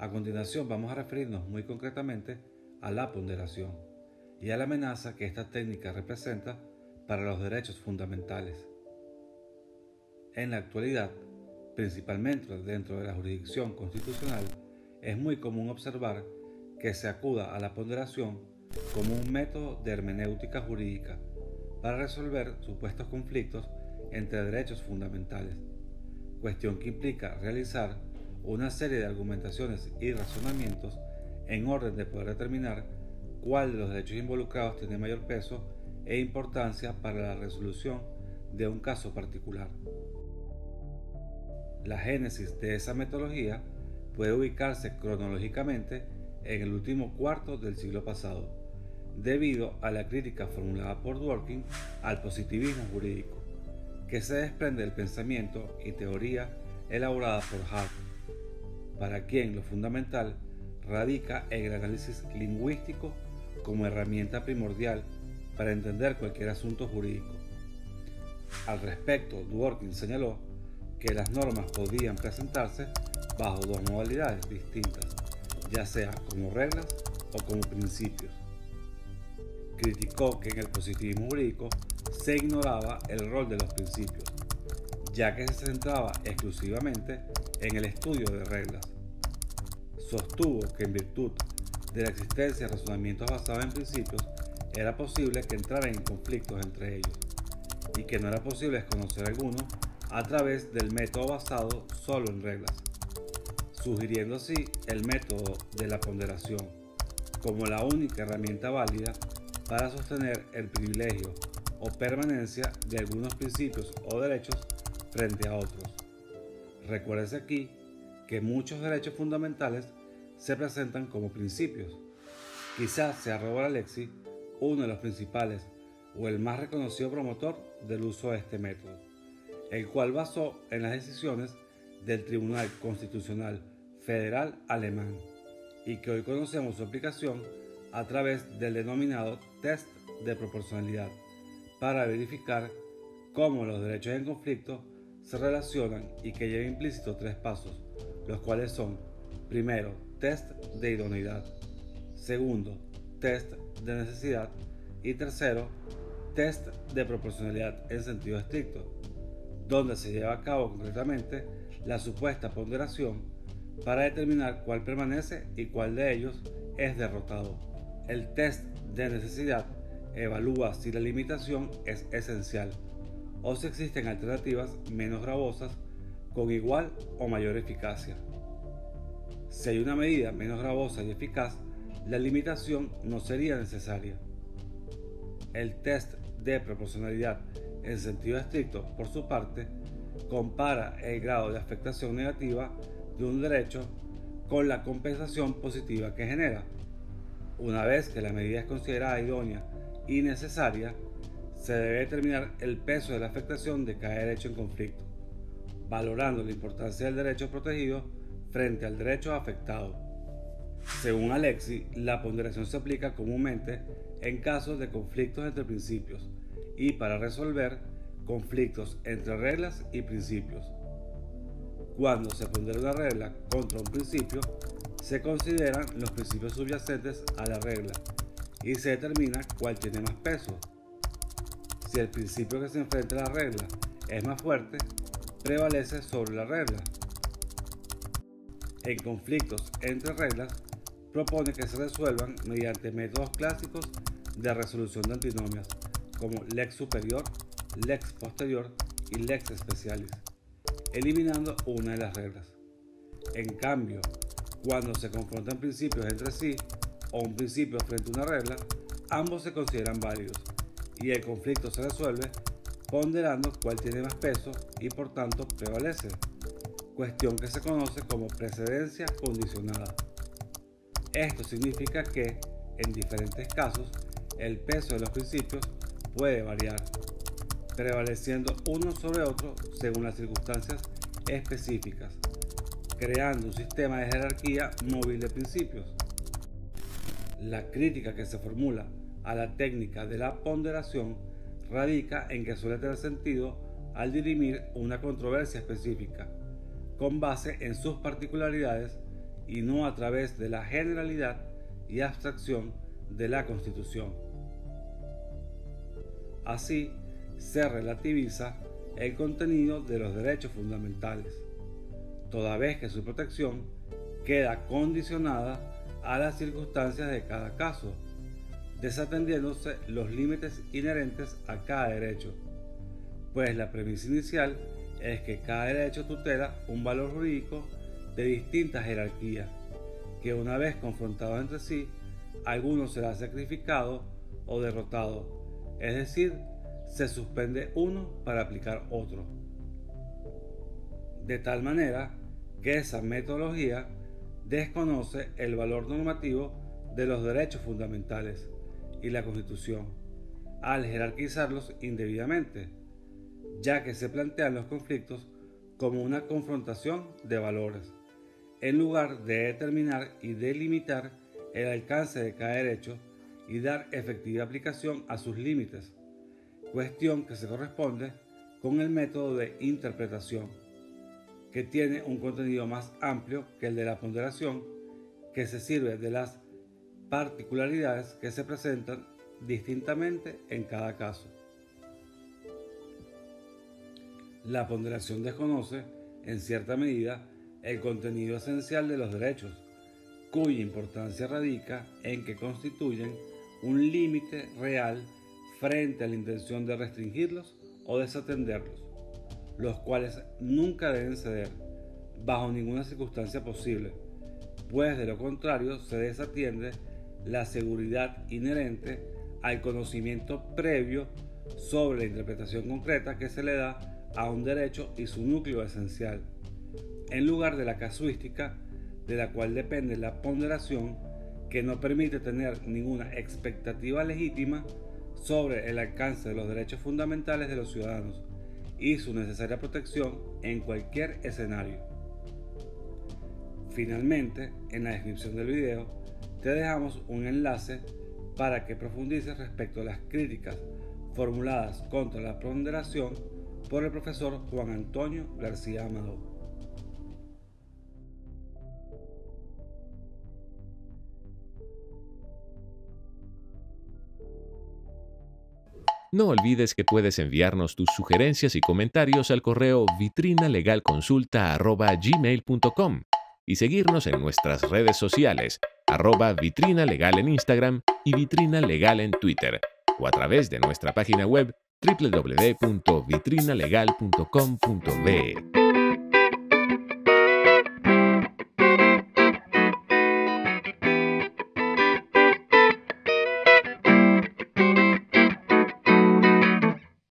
A continuación vamos a referirnos muy concretamente a la ponderación y a la amenaza que esta técnica representa para los derechos fundamentales. En la actualidad, principalmente dentro de la jurisdicción constitucional, es muy común observar que se acuda a la ponderación como un método de hermenéutica jurídica para resolver supuestos conflictos entre derechos fundamentales, cuestión que implica realizar una serie de argumentaciones y razonamientos en orden de poder determinar cuál de los derechos involucrados tiene mayor peso e importancia para la resolución de un caso particular. La génesis de esa metodología puede ubicarse cronológicamente en el último cuarto del siglo pasado, debido a la crítica formulada por Dworkin al positivismo jurídico, que se desprende del pensamiento y teoría elaborada por Hart, para quien lo fundamental radica en el análisis lingüístico como herramienta primordial para entender cualquier asunto jurídico. Al respecto, Dworkin señaló que las normas podían presentarse bajo dos modalidades distintas, ya sea como reglas o como principios. Criticó que en el positivismo jurídico se ignoraba el rol de los principios, ya que se centraba exclusivamente en el estudio de reglas. Sostuvo que en virtud de la existencia de razonamientos basados en principios, era posible que entraran en conflictos entre ellos, y que no era posible desconocer alguno a través del método basado solo en reglas, sugiriendo así el método de la ponderación como la única herramienta válida para sostener el privilegio o permanencia de algunos principios o derechos frente a otros. Recuérdese aquí que muchos derechos fundamentales se presentan como principios. Quizás sea Robert Alexy uno de los principales o el más reconocido promotor del uso de este método, el cual basó en las decisiones del Tribunal Constitucional Federal Alemán y que hoy conocemos su aplicación a través del denominado test de proporcionalidad para verificar cómo los derechos en conflicto se relacionan y que lleva implícito tres pasos, los cuales son: primero, test de idoneidad; segundo, test de necesidad; y tercero, test de proporcionalidad en sentido estricto, donde se lleva a cabo concretamente la supuesta ponderación para determinar cuál permanece y cuál de ellos es derrotado. El test de necesidad evalúa si la limitación es esencial o si existen alternativas menos gravosas con igual o mayor eficacia. Si hay una medida menos gravosa y eficaz, la limitación no sería necesaria. El test de proporcionalidad en sentido estricto, por su parte, compara el grado de afectación negativa de un derecho con la compensación positiva que genera. Una vez que la medida es considerada idónea y necesaria, se debe determinar el peso de la afectación de cada derecho en conflicto, valorando la importancia del derecho protegido frente al derecho afectado. Según Alexy, la ponderación se aplica comúnmente en casos de conflictos entre principios y para resolver conflictos entre reglas y principios. Cuando se pondera una regla contra un principio, se consideran los principios subyacentes a la regla y se determina cuál tiene más peso. Si el principio que se enfrenta a la regla es más fuerte, prevalece sobre la regla. En conflictos entre reglas, propone que se resuelvan mediante métodos clásicos de resolución de antinomias, como lex superior, lex posterior y lex specialis, eliminando una de las reglas. En cambio, cuando se confrontan principios entre sí o un principio frente a una regla, ambos se consideran válidos y el conflicto se resuelve ponderando cuál tiene más peso y por tanto prevalece, cuestión que se conoce como precedencia condicionada. Esto significa que, en diferentes casos, el peso de los principios puede variar, prevaleciendo uno sobre otro según las circunstancias específicas, creando un sistema de jerarquía móvil de principios. La crítica que se formula a la técnica de la ponderación radica en que suele tener sentido al dirimir una controversia específica, con base en sus particularidades y no a través de la generalidad y abstracción de la Constitución. Así, se relativiza el contenido de los derechos fundamentales, toda vez que su protección queda condicionada a las circunstancias de cada caso, desatendiéndose los límites inherentes a cada derecho, pues la premisa inicial es que cada derecho tutela un valor jurídico de distinta jerarquía, que una vez confrontados entre sí, alguno será sacrificado o derrotado, es decir, se suspende uno para aplicar otro. De tal manera que esa metodología desconoce el valor normativo de los derechos fundamentales y la Constitución, al jerarquizarlos indebidamente, ya que se plantean los conflictos como una confrontación de valores, en lugar de determinar y delimitar el alcance de cada derecho y dar efectiva aplicación a sus límites, cuestión que se corresponde con el método de interpretación, que tiene un contenido más amplio que el de la ponderación, que se sirve de las particularidades que se presentan distintamente en cada caso. La ponderación desconoce, en cierta medida, el contenido esencial de los derechos, cuya importancia radica en que constituyen un límite real frente a la intención de restringirlos o desatenderlos, los cuales nunca deben ceder, bajo ninguna circunstancia posible, pues de lo contrario se desatiende la seguridad inherente al conocimiento previo sobre la interpretación concreta que se le da a un derecho y su núcleo esencial, en lugar de la casuística de la cual depende la ponderación, que no permite tener ninguna expectativa legítima sobre el alcance de los derechos fundamentales de los ciudadanos y su necesaria protección en cualquier escenario. Finalmente, en la descripción del video, te dejamos un enlace para que profundices respecto a las críticas formuladas contra la ponderación por el profesor Juan Antonio García Amador. No olvides que puedes enviarnos tus sugerencias y comentarios al correo vitrinalegalconsulta@gmail.com y seguirnos en nuestras redes sociales, @vitrinalegal en Instagram y Vitrina Legal en Twitter, o a través de nuestra página web www.vitrinalegal.com.be.